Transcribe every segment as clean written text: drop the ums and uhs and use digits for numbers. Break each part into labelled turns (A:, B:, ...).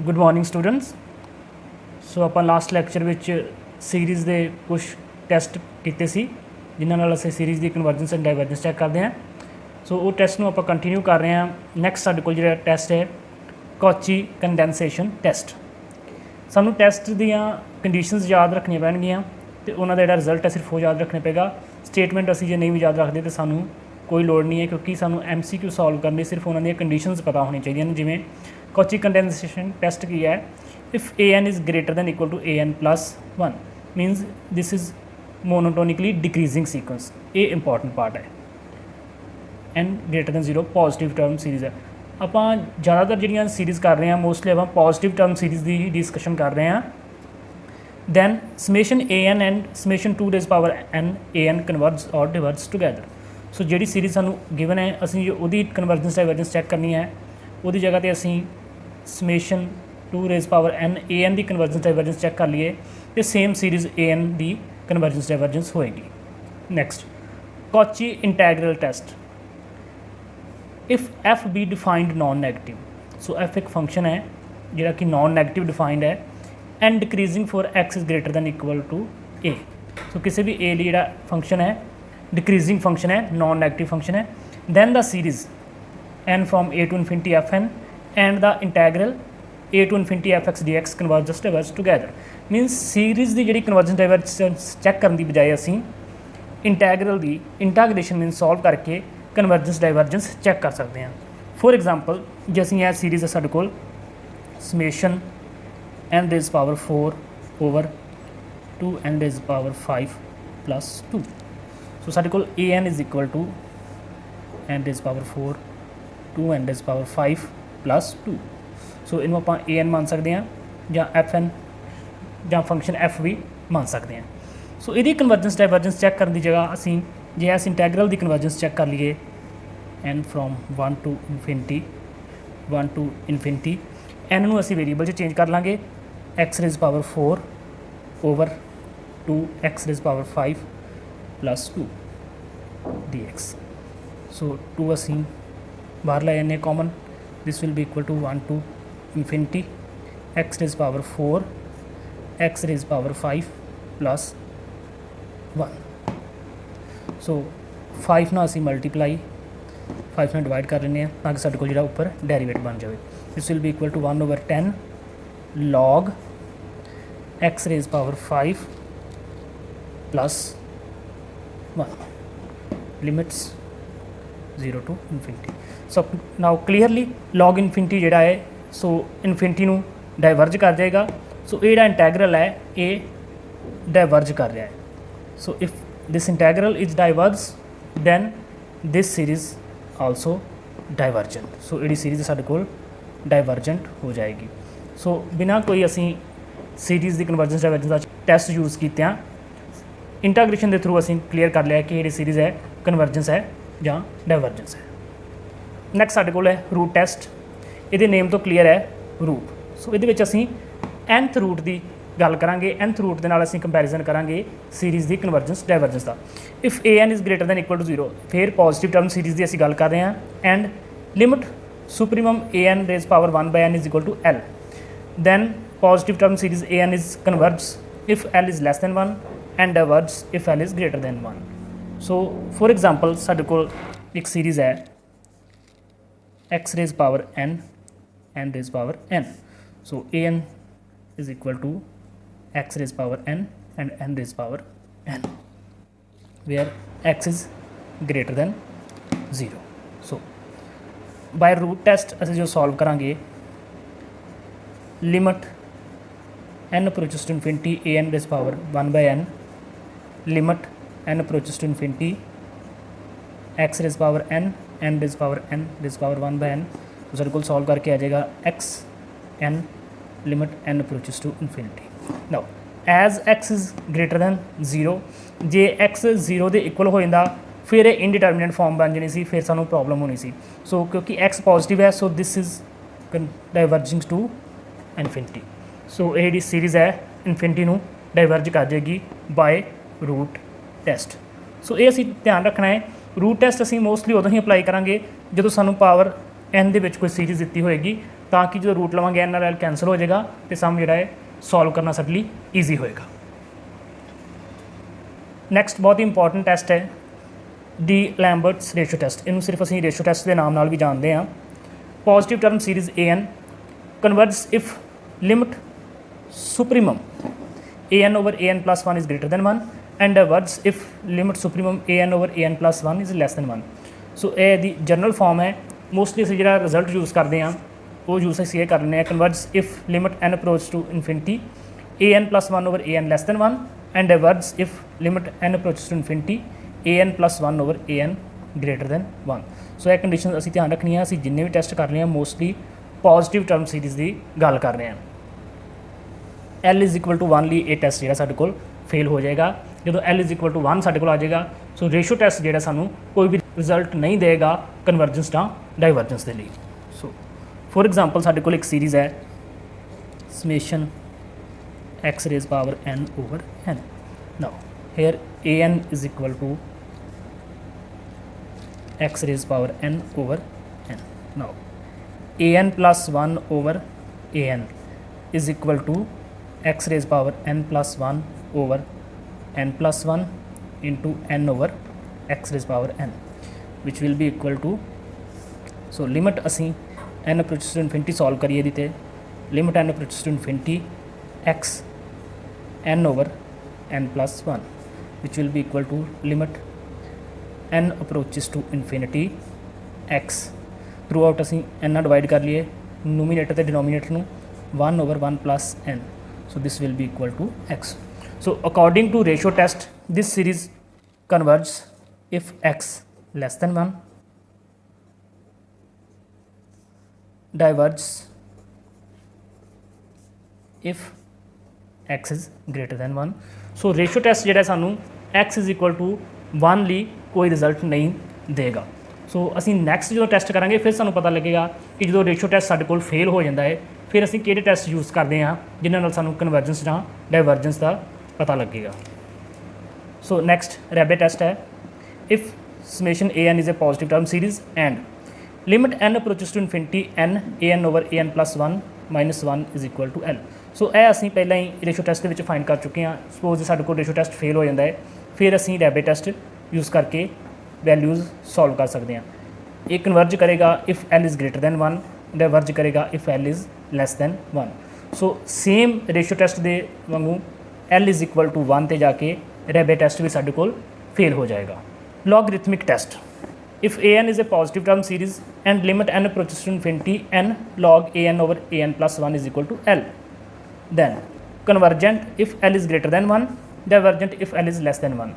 A: Good morning students. सो ਆਪਾਂ last lecture ਵਿੱਚ series ਦੇ ਕੁਝ ਟੈਸਟ ਕੀਤੇ ਸੀ ਜਿਨ੍ਹਾਂ ਨਾਲ ਅਸੀਂ series the convergence and ਡਾਇਵਰਜੈਂਸ check ਕਰਦੇ ਹਾਂ। ਸੋ ਉਹ ਟੈਸਟ ਨੂੰ ਆਪਾਂ ਕੰਟੀਨਿਊ ਕਰ ਰਹੇ ਹਾਂ। ਨੈਕਸਟ ਸਾਡੇ ਕੋਲ ਜਿਹੜਾ ਟੈਸਟ ਹੈ ਕੌਚੀ ਕੰਡੈਂਸੇਸ਼ਨ ਟੈਸਟ। ਸਾਨੂੰ ਟੈਸਟ ਦੀਆਂ ਕੰਡੀਸ਼ਨਸ ਯਾਦ ਰੱਖਣੀਆਂ ਪੈਣਗੀਆਂ ਤੇ ਉਹਨਾਂ ਦਾ ਜਿਹੜਾ ਰਿਜ਼ਲਟ ਹੈ ਸਿਰਫ ਉਹ ਯਾਦ ਰੱਖਣਾ ਪਏਗਾ। ਸਟੇਟਮੈਂਟ ਅਸੀਂ ਜੇ ਨਹੀਂ ਵੀ ਯਾਦ ਰੱਖਦੇ ਤਾਂ ਸਾਨੂੰ ਕੋਈ ਲੋੜ ਨਹੀਂ ਹੈ, ਕਿਉਂਕਿ ਸਾਨੂੰ MCQ ਸੋਲਵ ਕਰਨ ਲਈ ਸਿਰਫ ਉਹਨਾਂ ਦੀਆਂ ਕੰਡੀਸ਼ਨਸ ਪਤਾ ਹੋਣੀਆਂ ਚਾਹੀਦੀਆਂ ਨੇ। ਜਿਵੇਂ ਕੌਚੀ ਕੰਡੈਂਸੇਸ਼ਨ ਟੈਸਟ ਕੀ ਹੈ, if an is greater than equal to an plus 1 means this is monotonically decreasing sequence। ये important part है। n greater than 0 positive term series है। ਆਪਾਂ ज़्यादातर ਜਿਹੜੀਆਂ ਸੀਰੀਜ਼ ਕਰ ਰਹੇ ਹਾਂ ਮੋਸਟਲੀ ਆਪਾਂ ਪੋਜ਼ਿਟਿਵ ਟਰਮ ਸੀਰੀਜ਼ ਦੀ ਹੀ ਡਿਸਕਸ਼ਨ ਕਰ ਰਹੇ ਹਾਂ। then summation an and summation 2 raised power n an converges or diverges together। ਸੋ ਜਿਹੜੀ ਸੀਰੀਜ਼ ਸਾਨੂੰ ਗਿਵਨ ਹੈ ਅਸੀਂ ਉਹਦੀ ਕਨਵਰਜੈਂਸ ਡਾਇਵਰਜੈਂਸ ਚੈੱਕ ਕਰਨੀ ਹੈ, ਉਹਦੀ ਜਗ੍ਹਾ 'ਤੇ ਅਸੀਂ summation 2 raised power n an ਦੀ ਕਨਵਰਜੈਂਸ ਡਾਇਵਰਜੈਂਸ ਚੈੱਕ ਕਰ ਲਈਏ ਤੇ ਸੇਮ ਸੀਰੀਜ਼ an ਦੀ ਕਨਵਰਜੈਂਸ ਡਾਇਵਰਜੈਂਸ ਹੋਏਗੀ। Next Cauchy integral test. If f be defined non negative, so f ਇੱਕ ਫੰਕਸ਼ਨ ਹੈ ਜਿਹੜਾ ਕਿ ਨੋਨ ਨੈਗੇਟਿਵ ਡਿਫਾਈਨਡ ਹੈ and decreasing for x is greater than equal to a। So ਕਿਸੇ ਵੀ a ਲਈ ਜਿਹੜਾ ਫੰਕਸ਼ਨ ਹੈ डिक्रीजिंग फंक्शन है, नॉन नेगेटिव फंक्शन है, then the series n from a to infinity fn and the integral a to infinity fx dx converges diverges together। मीनस series की जी convergence divergence cheque करने की बजाय असी इंटैगरल की इंटाग्रेशन मीन सॉल्व करके convergence divergence cheque कर सकते हैं। फॉर एग्जाम्पल जो असी यह सीरीज़ है साढ़े कोल summation n raise power 4 over 2 n raise power 5 plus 2। So साढ़े कोल an is equal to n raise power 4 2 n raise power 5 plus 2। So इनू आप an मान सकते हैं या fn या फंक्शन f भी मान सकते हैं। सो यदि कन्वर्जेंस डाइवर्जेंस चैक करने की जगह असी जे इस इंटैगरल की कन्वर्जेंस चैक कर लीए n फ्रॉम 1 to infinity n नू असी वेरीएबल चेंज कर लाँगे x raise power 4 over 2 x raise power 5 plus 2 dx। So 2 असी बाहर लै जाने common, this will be equal to 1 to infinity x raise power 4 x raise power 5 plus 1। So 5 ना असी मल्टीप्लाई 5 ना डिवाइड कर लें ताकि साडे कोल जिहड़ा उपर डेरीवेटिव बन जाए। This will be equal to 1 over 10 log x raise power 5 plus 1 limits 0 to infinity। So now clearly log infinity जिहड़ा है सो इन्फिनिटी नू डाइवर्ज कर जाएगा। सो ये जिहड़ा इंटैगरल है ये डाइवर्ज कर रहा है। So if this integral is diverge then this series also divergent. So ये सीरीज़ साडे कोल डाइवर्जेंट हो जाएगी। सो बिना कोई असी सीरीज़ की कन्वर्जेंस डाइवर्जेंस का टैसट यूज़ किया इंटाग्रेशन के थ्रू असी क्लीयर कर लिया कि ये सीरीज़ है कन्वर्जेंस है या डाइवर्जेंस है। नैक्सट साडे कोल है रूट टैसट। ये नेम तो क्लीयर है रूट। सो ये असी nth रूट की गल करांगे, nth रूट के नाल असी कंपैरिजन करांगे सीरीज़ की कन्वर्जेंस डाइवर्जेंस का। If an is greater than equal to 0 फिर पॉजिटिव टर्म सीरीज़ की असी गल कर रहे हैं and limit supremum an raise power 1 by n is equal to l। Then positive term series an is converge if l is less than 1 and diverges if l is greater than 1। so for example साडे कोल एक series है x raise power n n raise power n। so an is equal to x raise power n and n raise power n where x is greater than 0। so by root test असीं जो solve करांगे limit n approaches to infinity an raise power 1 by n लिमिट n approaches to infinity x raise power n n raise power n raise power 1 by n। तो सारे को solve करके आ जाएगा x n लिमिट n approaches to infinity। Now as x is greater than 0 जे x 0 के equal हो जाता फिर इनडिटर्मिनेट फॉर्म बन जानी सी, फिर सानू प्रॉब्लम होनी सी। सो क्योंकि x पॉजिटिव है so this is diverging to infinity. So ये सीरीज़ है इन्फिनिटी नू डाइवर्ज कर जाएगी बाय रूट टैसट। सो ये असी ध्यान रखना है रूट टैसट असी मोस्टली उदों ही अपलाई करांगे जो सानू पावर n दे विच कोई सीरीज़ दी होएगी ताकि जो रूट लवांगे एन नाल एल कैंसल हो जाएगा तो सम जिहड़ा है सॉल्व करना साडे लई ईजी होएगा। नैक्सट बहुत ही इंपॉर्टेंट टैसट है डी लैम्बर्ट्स रेशो टैसट। इनू सिर्फ असीं रेशो टैसट के नाम नाल भी जानते हैं। Positive term series a n converge if limit supremum a N over A N plus one is greater than one and diverge if limit supremum a N over A N plus one is less than one. So ये दी general form है। Mostly असीं जिहड़ा result use करते हैं वो use असीं ये कर लें हैं converge if limit n approach to infinity a N plus one over A n less than one and diverge if limit n approach to infinity a N plus one over A n greater than one. So यह condition असीं ध्यान रखनी है। असीं जिन्ने भी test कर रहे हैं मोस्टली पॉजिटिव टर्म सीरीज़ की गल कर रहे हैं। L is equal to one लिए ये टैसट जो साडे कोल फेल हो जाएगा। जो L is equal to one साडे कोल आ जाएगा सो रेशो टैसट जो सानू कोई भी रिजल्ट नहीं देगा कन्वर्जेंस या डाइवर्जेंस के लिए। सो फॉर एग्जाम्पल साडे कोल एक सीरीज़ है summation x raise power n over n. Now here a N is equal to x raise power n over n. Now a N plus one over A N is equal to x raise power n plus one over N plus one into n over x raise power n which will be equal to. So limit असी n approaches to infinity solve करिए दी limit N approaches to infinity X N over N plus one which will be equal to limit N approaches to infinity X throughout असी N divide कर लिए numerator तो denominator नू one over one plus N. So this will be equal to X. So according to ratio test this series converges if x less than 1, diverges if x is greater than 1। so ratio test ਜਿਹੜਾ ਸਾਨੂੰ x is equal to 1 ਲਈ ਕੋਈ result ਨਹੀਂ ਦੇਗਾ। ਸੋ ਅਸੀਂ next ਜਦੋਂ test ਕਰਾਂਗੇ ਫਿਰ ਸਾਨੂੰ ਪਤਾ ਲੱਗੇਗਾ ਕਿ ਜਦੋਂ ਰੇਸ਼ੋ ਟੈਸਟ ਸਾਡੇ ਕੋਲ ਫੇਲ ਹੋ ਜਾਂਦਾ ਹੈ ਫਿਰ ਅਸੀਂ ਕਿਹੜੇ ਟੈਸਟ ਯੂਜ਼ ਕਰਦੇ ਹਾਂ ਜਿਨ੍ਹਾਂ ਨਾਲ ਸਾਨੂੰ ਕਨਵਰਜੈਂਸ ਜਾਂ ਡਾਇਵਰਜੈਂਸ ਦਾ पता लगेगा। सो नैक्सट रैबिट टेस्ट है if summation A N is a positive term series and limit N approaches to infinity n a N over A N plus one minus one is equal to l. So यह असीं पहलां ही ratio test के find कर चुके हैं। Suppose साडे कोल रेशो टैसट फेल हो जाता है फिर असीं रैबिट टेस्ट यूज़ करके वैल्यूज़ सॉल्व कर सकते हैं। ये कन्वर्ज करेगा if L is greater than one, diverge करेगा if L is less than one. So same ratio test के वांगू l is equal to one ते जाके रैबिट टेस्ट भी साडे कोल फेल हो जाएगा। Logarithmic test if A N is a positive term series and limit N approaches to infinity N log A N over A N plus one is equal to L then convergent if L is greater than one, divergent if L is less than one.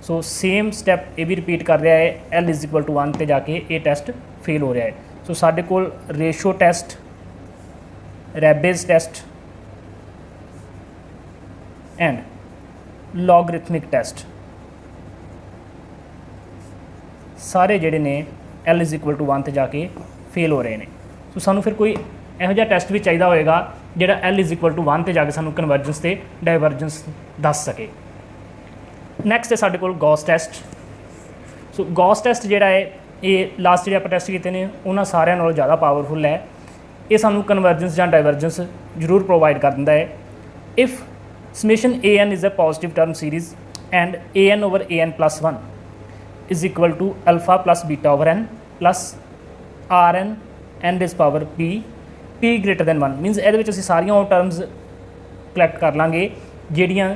A: So same step ये भी repeat कर रहा है L is equal to one ते जाके ये test fail हो रहा है। सो साडे कोल ratio test, Raabe test and logarithmic test सारे जिहड़े ने l is equal to one ते जाके फेल हो रहे हैं। सो सानू फिर कोई इहो जिहा टेस्ट भी चाहिए होएगा जिहड़ा L is equal to one ते जाके सानू कन्वर्जेंस ते डाइवर्जेंस दस सके। नैक्सट है साडे कोल गॉस टेस्ट। सो गॉस टेस्ट जिहड़ा है ये लास्ट जिहड़े आपां टेस्ट कीते ने उन्हां सारिਆਂ नालों ज़्यादा पावरफुल है। ये सानू कन्वर्जेंस जां डाइवर्जेंस जरूर प्रोवाइड कर दिंदा है। If summation A N is a positive term series and A N over A N plus one is equal to alpha plus beta over N plus R N N is power P P greater than one. Minus ये असीं सारियां वो terms collect कर लाँगे जिहड़ियां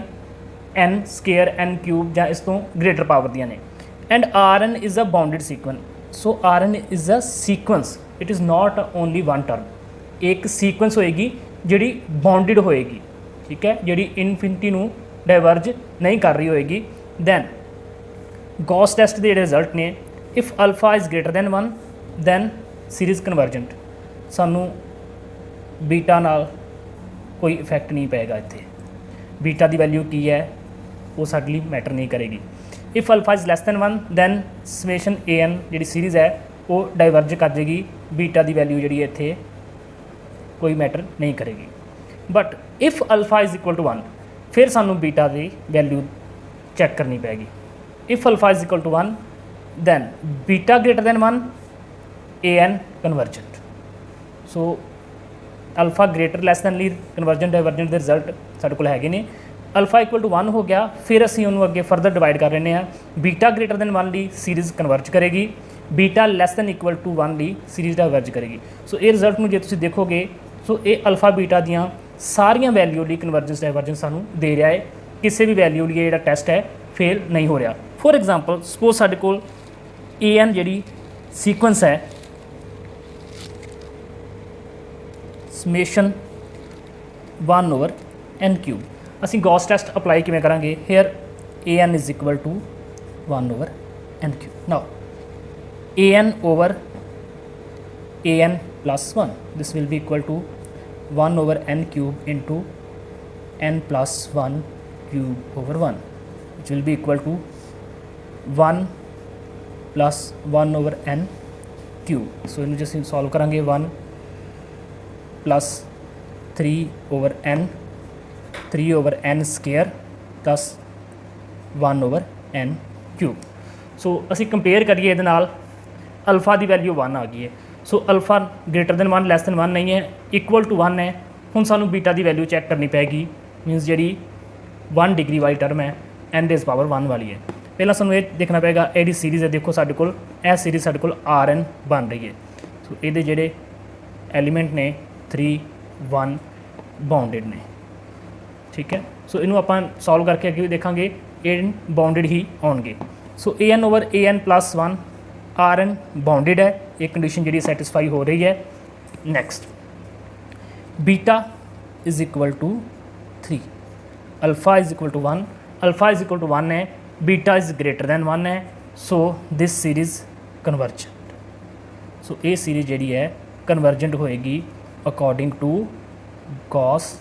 A: N square N cube जां इस तो greater power दियां ने। And r n is a bounded sequence. So r n is a sequence, it is not only one term. एक सीक्वेंस होएगी जिहड़ी बाउंडिड होएगी, ठीक है, जिहड़ी इनफिनिटी नू डाइवर्ज नहीं कर रही होएगी। दैन गॉस टेस्ट के रिजल्ट ने if alpha is greater than one then series convergent. सानू बीटा नाल कोई इफैक्ट नहीं पेगा। इत्थे बीटा की वैल्यू की है वो साडे लई मैटर नहीं करेगी। If alpha is less than one then summation A N जी सीरीज़ है वो डाइवर्ज कर देगी, बीटा की वैल्यू जी इत्थे कोई मैटर नहीं करेगी। But if alpha is equal to one फिर सानू बीटा की वैल्यू चैक करनी पैगी। If alpha is equal to one then beta greater than one a n convergent. So alpha greater less than ਲਈ ਕਨਵਰਜੈਂਟ ਡਾਇਵਰਜੈਂਟ ਦੇ result ਸਾਡੇ ਕੋਲ ਹੈਗੇ ਨੇ। ਅਲਫਾ ਇਕੁਅਲ ਟੂ 1 ਹੋ ਗਿਆ, ਫਿਰ ਅਸੀਂ ਉਹਨੂੰ ਅੱਗੇ ਫਰਦਰ ਡਿਵਾਈਡ ਕਰ ਰਹੇ ਹਾਂ। ਬੀਟਾ ਗ੍ਰੇਟਰ ਦੈਨ 1 ਲਈ ਸੀਰੀਜ਼ ਕਨਵਰਜ ਕਰੇਗੀ, ਬੀਟਾ ਲੈਸ ਦੈਨ ਇਕੁਅਲ ਟੂ 1 ਲਈ ਸੀਰੀਜ਼ ਡਾਇਵਰਜ ਕਰੇਗੀ। ਸੋ ਇਹ ਰਿਜ਼ਲਟ ਨੂੰ ਜੇ ਤੁਸੀਂ ਦੇਖੋਗੇ ਸੋ ਇਹ ਅਲਫਾ ਬੀਟਾ ਦੀਆਂ ਸਾਰੀਆਂ ਵੈਲਿਊ ਲਈ ਕਨਵਰਜੈਂਸ ਡਾਇਵਰਜੈਂਸ ਸਾਨੂੰ ਦੇ ਰਿਹਾ ਹੈ, ਕਿਸੇ ਵੀ ਵੈਲਿਊ ਲਈ ਜਿਹੜਾ ਟੈਸਟ ਹੈ ਫੇਲ ਨਹੀਂ ਹੋ ਰਿਹਾ। ਫੋਰ ਐਗਜ਼ਾਮਪਲ ਸਪੋਜ਼ ਸਾਡੇ ਕੋਲ an ਜਿਹੜੀ ਸੀਕੁਐਂਸ ਹੈ ਸਮੇਸ਼ਨ 1 ਓਵਰ n ਕਿਊਬ, ਅਸੀਂ ਗੌਸ ਟੈਸਟ ਅਪਲਾਈ ਕਿਵੇਂ ਕਰਾਂਗੇ? Here an is equal to 1 over n cube. Now an over an plus 1, this will be equal to 1 over n cube into n plus 1 cube over 1, which will be equal to 1 plus 1 over n cube। so ਇਹਨੂੰ ਜੇ ਅਸੀਂ solve ਕਰਾਂਗੇ 1 plus 3 over n, 3 over n square plus 1 over n cube। ਸੋ ਅਸੀਂ compare ਕਰੀਏ ਇਹਦੇ ਨਾਲ, alpha ਦੀ value 1 ਆ ਗਈ ਹੈ। So alpha greater than 1 less than 1 ਨਹੀਂ ਹੈ, ਇਕੁਅਲ ਟੂ 1 ਹੈ। ਹੁਣ ਸਾਨੂੰ ਬੀਟਾ ਦੀ ਵੈਲਿਊ ਚੈੱਕ ਕਰਨੀ ਪਏਗੀ, ਮੀਨਸ ਜਿਹੜੀ 1 ਡਿਗਰੀ ਵਾਲੀ ਟਰਮ ਹੈ n ਰੇਜ਼ ਪਾਵਰ 1 ਵਾਲੀ ਹੈ। ਪਹਿਲਾਂ ਸਾਨੂੰ ਇਹ ਦੇਖਣਾ ਪਏਗਾ ਇਹਦੀ ਸੀਰੀਜ਼ ਹੈ, ਦੇਖੋ ਸਾਡੇ ਕੋਲ ਇਹ ਸੀਰੀਜ਼ ਸਾਡੇ ਕੋਲ Rn ਬਣ ਰਹੀ ਹੈ। ਸੋ ਇਹਦੇ ਜਿਹੜੇ ਐਲੀਮੈਂਟ ਨੇ 3 1 ਬਾਉਂਡਡ ਨੇ, ਠੀਕ ਹੈ। ਸੋ ਇਹਨੂੰ ਆਪਾਂ ਸੋਲਵ ਕਰਕੇ ਅੱਗੇ ਵੀ ਦੇਖਾਂਗੇ ਇਹ ਬਾਉਂਡਡ ਹੀ ਆਉਣਗੇ। So an over an plus 1 Rn bounded ਹੈ, ਇਹ ਕੰਡੀਸ਼ਨ ਜਿਹੜੀ ਸੈਟਿਸਫਾਈ ਹੋ ਰਹੀ ਹੈ। Next beta is equal to 3, alpha is equal to 1, alpha is equal to 1 ਹੈ, ਬੀਟਾ ਇਜ਼ ਗ੍ਰੇਟਰ ਦੈਨ 1 ਹੈ। ਸੋ ਦਿਸ ਸੀਰੀਜ਼ ਕਨਵਰਜੈਂਟ। ਸੋ ਇਹ ਸੀਰੀਜ਼ ਜਿਹੜੀ ਹੈ ਕਨਵਰਜੈਂਟ ਹੋਏਗੀ according to Gauss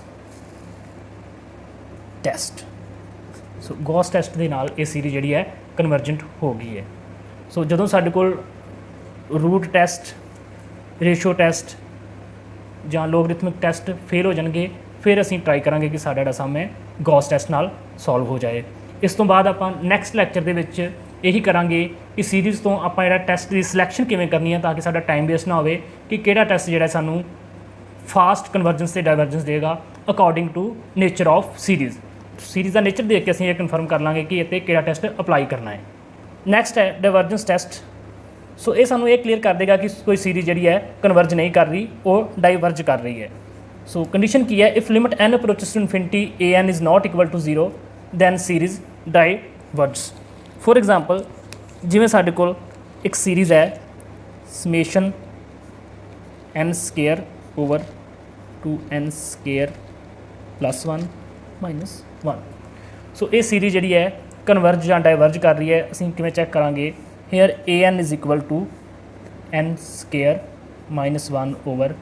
A: test. So Gauss test ਦੇ ਨਾਲ ਇਹ ਸੀਰੀਜ਼ ਜਿਹੜੀ ਹੈ ਕਨਵਰਜੈਂਟ ਹੋ ਗਈ ਹੈ। ਸੋ ਜਦੋਂ ਸਾਡੇ ਕੋਲ ਰੂਟ ਟੈਸਟ, ਰੇਸ਼ੋ ਟੈਸਟ ਜਾਂ ਲੋਗਰਿਥਮਿਕ ਟੈਸਟ ਫੇਲ ਹੋ ਜਾਣਗੇ, ਫਿਰ ਅਸੀਂ ਟਰਾਈ ਕਰਾਂਗੇ ਕਿ ਸਾਡਾ ਜਿਹੜਾ ਸਮ ਹੈ ਗੌਸ ਟੈਸਟ ਨਾਲ ਸੋਲਵ ਹੋ ਜਾਏ। ਇਸ ਤੋਂ ਬਾਅਦ ਆਪਾਂ ਨੈਕਸਟ ਲੈਕਚਰ ਦੇ ਵਿੱਚ ਇਹੀ ਕਰਾਂਗੇ ਕਿ ਸੀਰੀਜ਼ ਤੋਂ ਆਪਾਂ ਜਿਹੜਾ ਟੈਸਟ ਦੀ ਸਿਲੈਕਸ਼ਨ ਕਿਵੇਂ ਕਰਨੀ ਹੈ, ਤਾਂ ਕਿ ਸਾਡਾ ਟਾਈਮ ਵੇਸਟ ਨਾ ਹੋਵੇ ਕਿ ਕਿਹੜਾ ਟੈਸਟ ਜਿਹੜਾ ਸਾਨੂੰ ਫਾਸਟ ਕਨਵਰਜੈਂਸ ਤੇ ਡਾਇਵਰਜੈਂਸ ਦੇਗਾ according to nature of series. Series ਦਾ ਨੇਚਰ ਦੇਖ ਕੇ ਅਸੀਂ ਇਹ ਕਨਫਰਮ ਕਰ ਲਾਂਗੇ ਕਿ ਇੱਥੇ ਕਿਹੜਾ ਟੈਸਟ ਅਪਲਾਈ ਕਰਨਾ ਹੈ। ਨੈਕਸਟ ਹੈ ਡਾਇਵਰਜੈਂਸ ਟੈਸਟ। ਸੋ ਇਹ ਸਾਨੂੰ ਇਹ ਕਲੀਅਰ ਕਰ ਦੇਗਾ ਕਿ ਕੋਈ ਸੀਰੀਜ਼ ਜਿਹੜੀ ਹੈ ਕਨਵਰਜ ਨਹੀਂ ਕਰ ਰਹੀ, ਉਹ ਡਾਈਵਰਜ ਕਰ ਰਹੀ ਹੈ। ਸੋ ਕੰਡੀਸ਼ਨ ਕੀ ਹੈ? If limit n approaches to infinity an is not equal to 0 then series diverges. For example ਜਿਵੇਂ ਸਾਡੇ ਕੋਲ ਇੱਕ ਸੀਰੀਜ਼ ਹੈ summation n square over 2n square plus 1 minus 1। So ਇਹ ਸੀਰੀਜ਼ ਜਿਹੜੀ ਹੈ ਕਨਵਰਜ ਜਾਂ ਡਾਇਵਰਜ ਕਰ ਰਹੀ ਹੈ। ਅਸੀਂ ਕਿਵੇਂ ਚੈੱਕ ਕਰਾਂਗੇ? Here an is equal to n square minus 1 over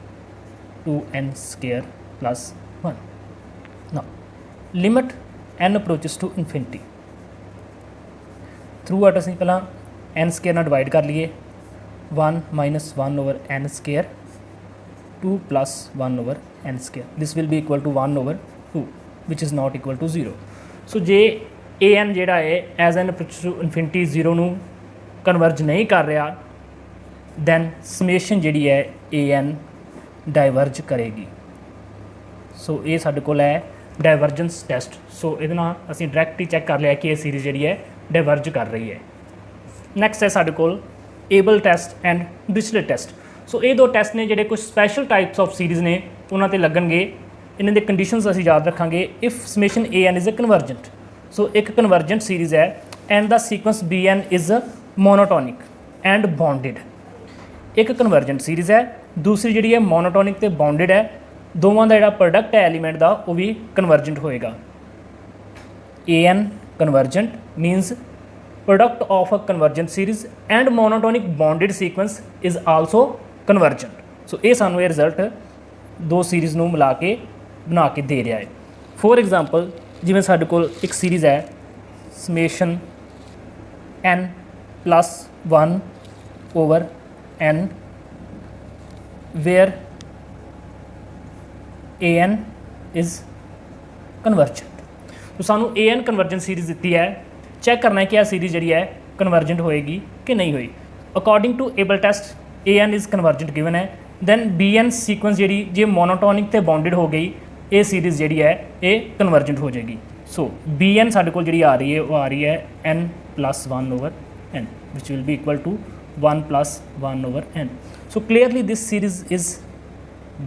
A: 2n square plus 1। Now limit n approaches to infinity, throughout ਅਸੀਂ ਪਹਿਲਾਂ n ਸਕੇਅਰ ਨਾਲ ਡਿਵਾਈਡ ਕਰ ਲਈਏ, 1 minus 1 over n square, 2 plus 1 over n square. This will be equal to 1 over 2, which is not equal to 0. So ਜੇ an ਜਿਹੜਾ ਹੈ as n approaches to infinity 0 ਨੂੰ ਕਨਵਰਜ ਨਹੀਂ ਕਰ ਰਿਹਾ, then summation ਜਿਹੜੀ ਹੈ an ਡਾਈਵਰਜ ਕਰੇਗੀ। ਸੋ ਇਹ ਸਾਡੇ ਕੋਲ ਹੈ ਡਾਈਵਰਜੈਂਸ ਟੈਸਟ। ਸੋ ਇਹਦੇ ਨਾਲ ਅਸੀਂ ਡਾਇਰੈਕਟ ਹੀ ਚੈੱਕ ਕਰ ਲਿਆ ਕਿ ਇਹ ਸੀਰੀਜ਼ ਜਿਹੜੀ ਹੈ ਡਾਈਵਰਜ ਕਰ ਰਹੀ ਹੈ। ਨੈਕਸਟ ਹੈ ਸਾਡੇ ਕੋਲ ਏਬਲ ਟੈਸਟ ਐਂਡ ਡਿਰਿਚਲਟ ਟੈਸਟ। ਸੋ ਇਹ ਦੋ ਟੈਸਟ ਨੇ ਜਿਹੜੇ ਕੁਝ ਸਪੈਸ਼ਲ ਟਾਈਪਸ ਆਫ ਸੀਰੀਜ਼ ਨੇ ਉਹਨਾਂ 'ਤੇ ਲੱਗਣਗੇ। ਇਹਨਾਂ ਦੇ ਕੰਡੀਸ਼ਨਸ ਅਸੀਂ ਯਾਦ ਰੱਖਾਂਗੇ। If summation an is a convergent, so ਇੱਕ ਕਨਵਰਜੈਂਟ ਸੀਰੀਜ਼ ਹੈ and the sequence bn is monotonic and bounded. ਇੱਕ ਕਨਵਰਜੈਂਟ ਸੀਰੀਜ਼ ਹੈ, ਦੂਸਰੀ ਜਿਹੜੀ ਹੈ ਮੋਨੋਟੋਨਿਕ ਤੇ ਬੌਂਡਡ ਹੈ। ਦੋਵਾਂ ਦਾ ਜਿਹੜਾ ਪ੍ਰੋਡਕਟ ਹੈ ਐਲੀਮੈਂਟ ਦਾ ਉਹ ਵੀ ਕਨਵਰਜੈਂਟ ਹੋਏਗਾ। an convergent means product of a convergent series and monotonic bonded sequence is also convergent. So ਇਹ ਸਾਨੂੰ ਇਹ ਰਿਜ਼ਲਟ ਦੋ ਸੀਰੀਜ਼ ਨੂੰ ਮਿਲਾ ਕੇ ਬਣਾ ਕੇ ਦੇ ਰਿਹਾ ਹੈ। ਫੋਰ ਐਗਜ਼ਾਮਪਲ ਜਿਵੇਂ ਸਾਡੇ ਕੋਲ ਇੱਕ ਸੀਰੀਜ਼ ਹੈ summation n plus 1 over n where an is convergent। तो ਸਾਨੂੰ an convergent सीरीज ਦਿੱਤੀ ਹੈ, ਚੈੱਕ ਕਰਨਾ ਹੈ ਕਿ ਇਹ ਸੀਰੀਜ਼ ਜਿਹੜੀ ਹੈ ਕਨਵਰਜੈਂਟ ਹੋਏਗੀ ਕਿ ਨਹੀਂ ਹੋਈ। According to Abel test an is convergent given ਹੈ दैन बी एन सीक्वेंस जी जे मोनोटोनिक ते बाउंडेड हो गई, ये सीरीज़ जी है ये कन्वर्जेंट हो जाएगी। सो बी एन साढ़े को जी आ रही है वो आ रही है n plus 1 over n which will be equal to 1 plus 1 over n. So clearly this series is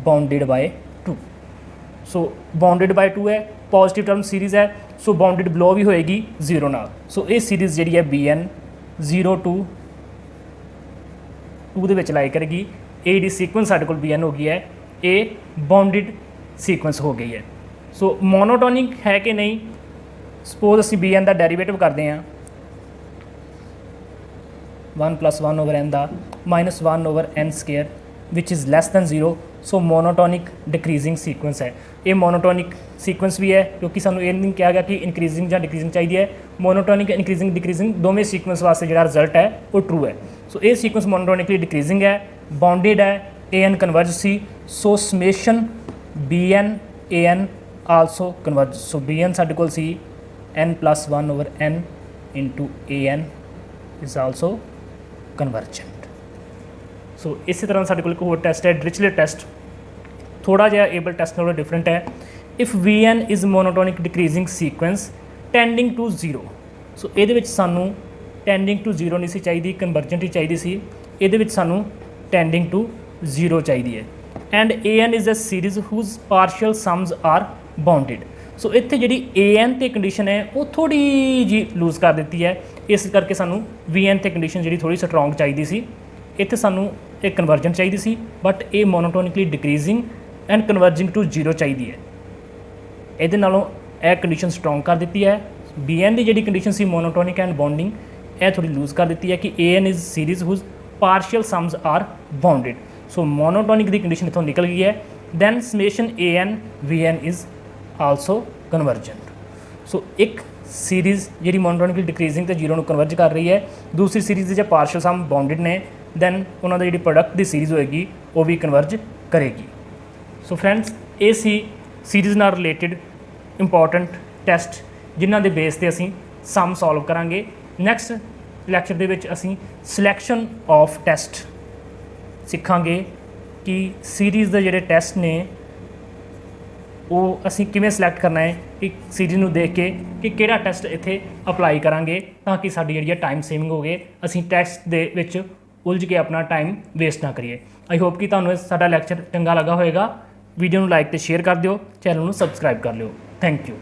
A: bounded by 2। So bounded by 2 है, पॉजिटिव टर्म सीरीज़ है, सो बाउंडेड बिलो भी होएगी 0 नाल। सो ये सीरीज़ जी है बी एन 0 टू 2 ਦੇ ਵਿੱਚ लाई करेगी। ये जी सीक्वेंस साढ़े को बी एन हो गई है, ये बाउंडेड सीक्वेंस हो गई है। सो मोनोटोनिक है कि नहीं, सपोज असी बी एन का डेरीवेटिव करते हैं 1 प्लस 1 ओवर एन का minus 1 over n square which is less than 0। So monotonic decreasing sequence है। ये मोनोटोनिक सीक्वेंस भी है क्योंकि सानू ये नहीं कहा गया कि इनक्रीजिंग या डिक्रीजिंग चाहिए है। मोनोटोनिक इनक्रीजिंग डिक्रीजिंग दोवें सीक्वेंस वास्ते जो रिजल्ट है वो ट्रू है। सो ये सीक्वेंस मोनोटोनिकली डिक्रीजिंग है, बाउंडेड है, a n converges. So summation b n a n also converge. So b n साढ़े को c n plus 1 over n into a N is also convergent. So इसी तरह साढ़े को एक होर टैसट है डिरिचलेट टैसट, थोड़ा जहा एबल टैसट नालों डिफरेंट है। If v n is monotonic decreasing sequence tending to 0। सो ये सानू टेंडिंग टू 0 नहीं सी चाहिए, कन्वर्जेंट ही चाहिए सी। ये सानू टेंडिंग टू 0 चाहिए है। And A N is a series whose partial sums are bounded. So इत्थे जी ए एन ते कंडीशन है वो थोड़ी जी लूज कर दी है, इस करके सानू वी एन ते कंडीशन जी थोड़ी स्ट्रोंग चाहिए सी। इत्थे सानू एक कन्वर्जेंट चाहिए सी, बट ये monotonically decreasing and converging to 0 चाहिए है। ये नालों यह कंडीशन स्ट्रोंग कर दी है। बी एन की जी कंडीशन सी मोनोटोनिक एंड बॉन्डिंग, यह थोड़ी लूज कर दी है कि a N is series whose partial sums are bounded. So monotonic की कंडीशन इतों निकल गई है। Then summation A n v n is also convergent. So एक सीरीज़ जी मोनोटोनिकली डिक्रीजिंग तो 0 कन्वर्ज कर रही है, दूसरी सीरीज़ जो पार्शियल सम बाउंडेड ने दैन उन्होंने जी प्रोडक्ट की सीरीज़ होएगी वो भी कन्वर्ज करेगी। सो फ्रेंड्स ये सी सीरीज़ नाल रिलेटेड इंपॉर्टेंट टैसट जिन्हां दे बेस ते असीं सम सॉल्व करांगे। नैक्सट लैक्चर दे विच असीं सिलैक्शन ऑफ टैसट सिखांगे कि सीरीज़ दे जिहड़े टैसट ने वो असीं किवें सिलैक्ट करना है, कि सीरीज़ नूं देख के कि किहड़ा टैसट इत्थे अप्लाई करांगे ताकि साडी जिहड़ी टाइम सेविंग होवे, असीं टैसट दे विच उलझ के अपना टाइम वेस्ट ना करिए। आई होप कि तुहानूं साडा लैक्चर चंगा लगा होएगा। वीडियो नूं लाइक ते शेयर कर दिओ, चैनल नूं सबसक्राइब कर लिओ। Thank you.